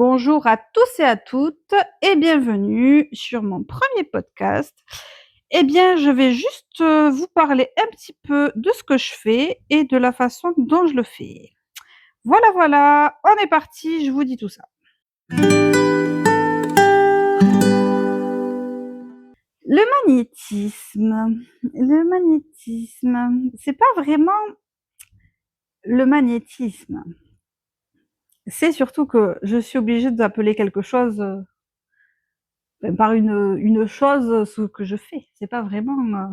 Bonjour à tous et à toutes et bienvenue sur mon premier podcast. Eh bien, je vais juste vous parler un petit peu de ce que je fais et de la façon dont je le fais. Voilà, voilà, on est parti, je vous dis tout ça. Le magnétisme, c'est pas vraiment le magnétisme. C'est surtout que je suis obligée d'appeler quelque chose par une chose ce que je fais. C'est pas vraiment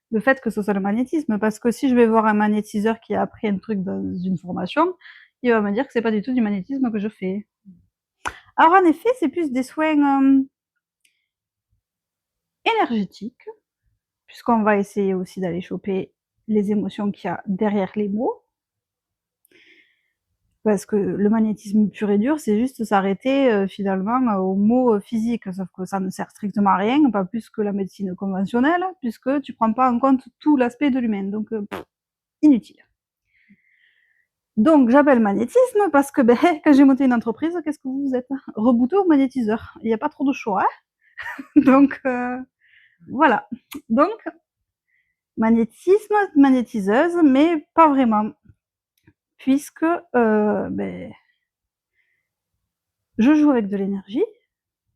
le fait que ce soit le magnétisme, parce que si je vais voir un magnétiseur qui a appris un truc dans une formation, il va me dire que c'est pas du tout du magnétisme que je fais. Alors en effet, c'est plus des soins énergétiques, puisqu'on va essayer aussi d'aller choper les émotions qu'il y a derrière les mots. Parce que le magnétisme pur et dur, c'est juste s'arrêter finalement aux mots physiques, sauf que ça ne sert strictement à rien, pas plus que la médecine conventionnelle, puisque tu prends pas en compte tout l'aspect de l'humain, donc inutile. Donc j'appelle magnétisme parce que quand j'ai monté une entreprise, qu'est-ce que vous êtes? Rebouté au magnétiseur. Il n'y a pas trop de choix. Hein. Donc voilà. Donc magnétisme, magnétiseuse, mais pas vraiment. Puisque je joue avec de l'énergie,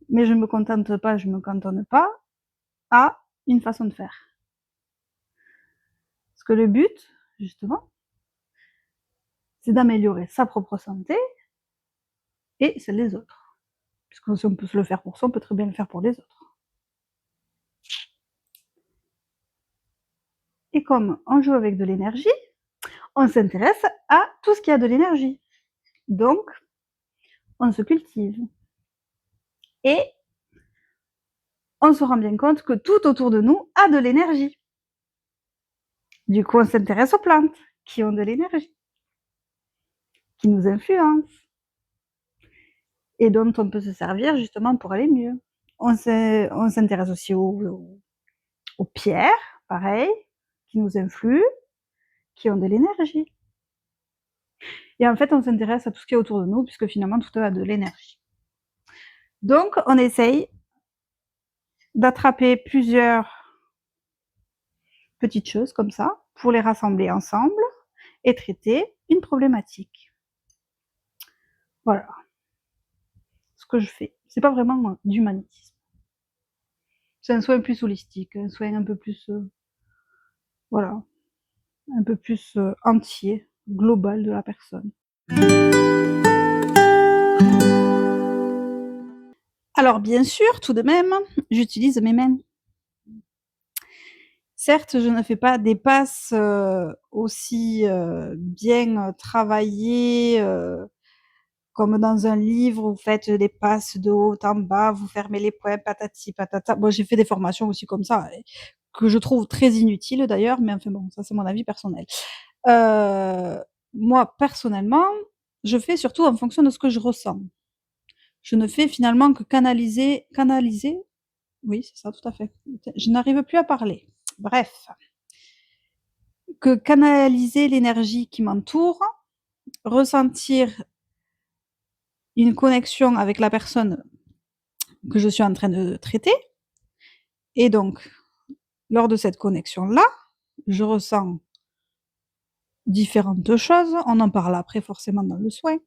mais je ne me contente pas, je ne me cantonne pas à une façon de faire. Parce que le but, justement, c'est d'améliorer sa propre santé et celle des autres. Puisque si on peut se le faire pour soi, on peut très bien le faire pour les autres. Et comme on joue avec de l'énergie, on s'intéresse à tout ce qui a de l'énergie. Donc, on se cultive. Et on se rend bien compte que tout autour de nous a de l'énergie. Du coup, on s'intéresse aux plantes qui ont de l'énergie, qui nous influencent et dont on peut se servir justement pour aller mieux. On s'intéresse aussi aux pierres, pareil, qui nous influent, qui ont de l'énergie. Et en fait, on s'intéresse à tout ce qui est autour de nous, puisque finalement, tout a de l'énergie. Donc, on essaye d'attraper plusieurs petites choses comme ça, pour les rassembler ensemble et traiter une problématique. Voilà ce que je fais. C'est pas vraiment du magnétisme. C'est un soin plus holistique, un soin un peu plus, voilà, un peu plus entier, global de la personne. Alors bien sûr, tout de même, j'utilise mes mains. Certes, je ne fais pas des passes aussi bien travaillées comme dans un livre, vous faites des passes de haut en bas, vous fermez les poings, patati patata. Bon, j'ai fait des formations aussi comme ça, que je trouve très inutiles d'ailleurs, mais enfin bon, ça c'est mon avis personnel. Heu, Moi personnellement, je fais surtout en fonction de ce que je ressens. Je ne fais finalement que canaliser? Oui, c'est ça, tout à fait. Je n'arrive plus à parler. Bref, que canaliser l'énergie qui m'entoure, ressentir une connexion avec la personne que je suis en train de traiter et donc lors de cette connexion-là, je ressens différentes choses, on en parle après forcément dans le soin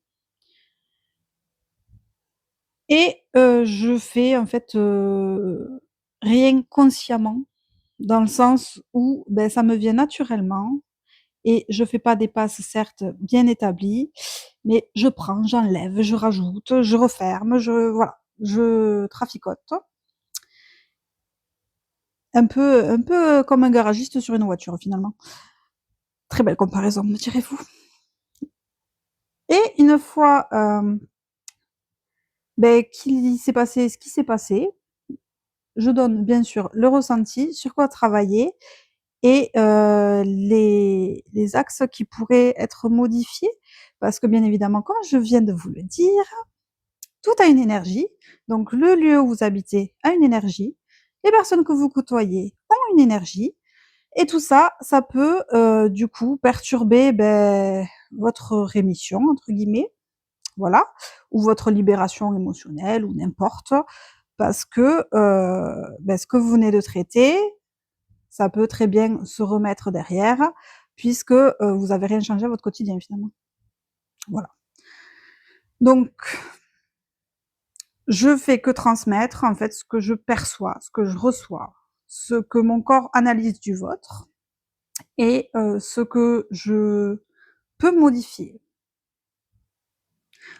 et je fais en fait, rien consciemment, dans le sens où, ça me vient naturellement et je fais pas des passes certes bien établies, mais je prends, j'enlève, je rajoute, je referme, voilà, je traficote. Un peu comme un garagiste sur une voiture finalement. Très belle comparaison, me direz-vous? Et une fois, qu'il s'est passé ce qui s'est passé, je donne bien sûr le ressenti, sur quoi travailler et les axes qui pourraient être modifiés. Parce que bien évidemment, comme je viens de vous le dire, tout a une énergie. Donc le lieu où vous habitez a une énergie, les personnes que vous côtoyez ont une énergie et tout ça, ça peut, du coup perturber, votre «rémission» entre guillemets. voilà, ou votre libération émotionnelle ou n'importe, parce que, ce que vous venez de traiter, ça peut très bien se remettre derrière puisque, vous avez rien changé à votre quotidien finalement. Voilà. Donc je fais que transmettre en fait ce que je perçois, ce que je reçois, ce que mon corps analyse du vôtre et ce que je peux modifier.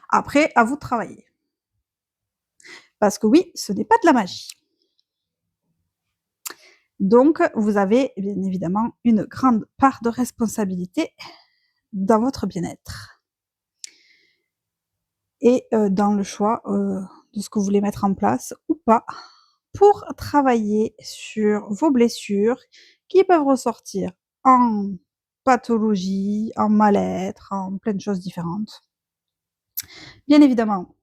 Après, à vous de travailler. Parce que oui, ce n'est pas de la magie. Donc, vous avez bien évidemment une grande part de responsabilité dans votre bien-être et dans le choix de ce que vous voulez mettre en place ou pas pour travailler sur vos blessures qui peuvent ressortir en pathologie, en mal-être, en plein de choses différentes. Bien évidemment,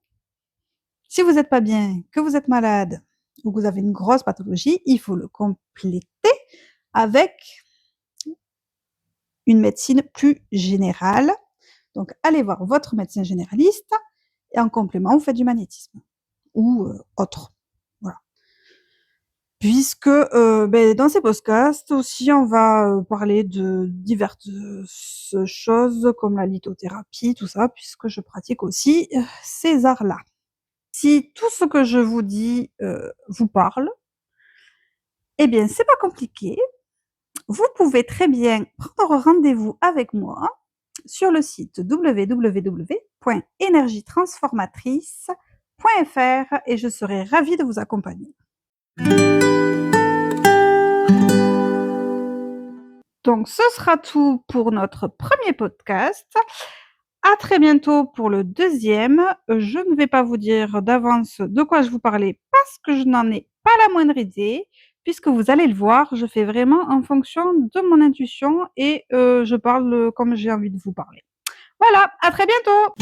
si vous n'êtes pas bien, que vous êtes malade ou que vous avez une grosse pathologie, il faut le compléter avec une médecine plus générale. Donc, allez voir votre médecin généraliste et en complément, vous faites du magnétisme ou autre. Voilà. Puisque dans ces podcasts aussi, on va parler de diverses choses comme la lithothérapie, tout ça, puisque je pratique aussi ces arts-là. Si tout ce que je vous dis vous parle, eh bien, c'est pas compliqué. Vous pouvez très bien prendre rendez-vous avec moi sur le site www.energietransformatrice.fr et je serai ravie de vous accompagner. Donc, ce sera tout pour notre premier podcast. À très bientôt pour le deuxième. Je ne vais pas vous dire d'avance de quoi je vous parlais parce que je n'en ai pas la moindre idée. Puisque vous allez le voir, je fais vraiment en fonction de mon intuition et je parle comme j'ai envie de vous parler. Voilà, à très bientôt!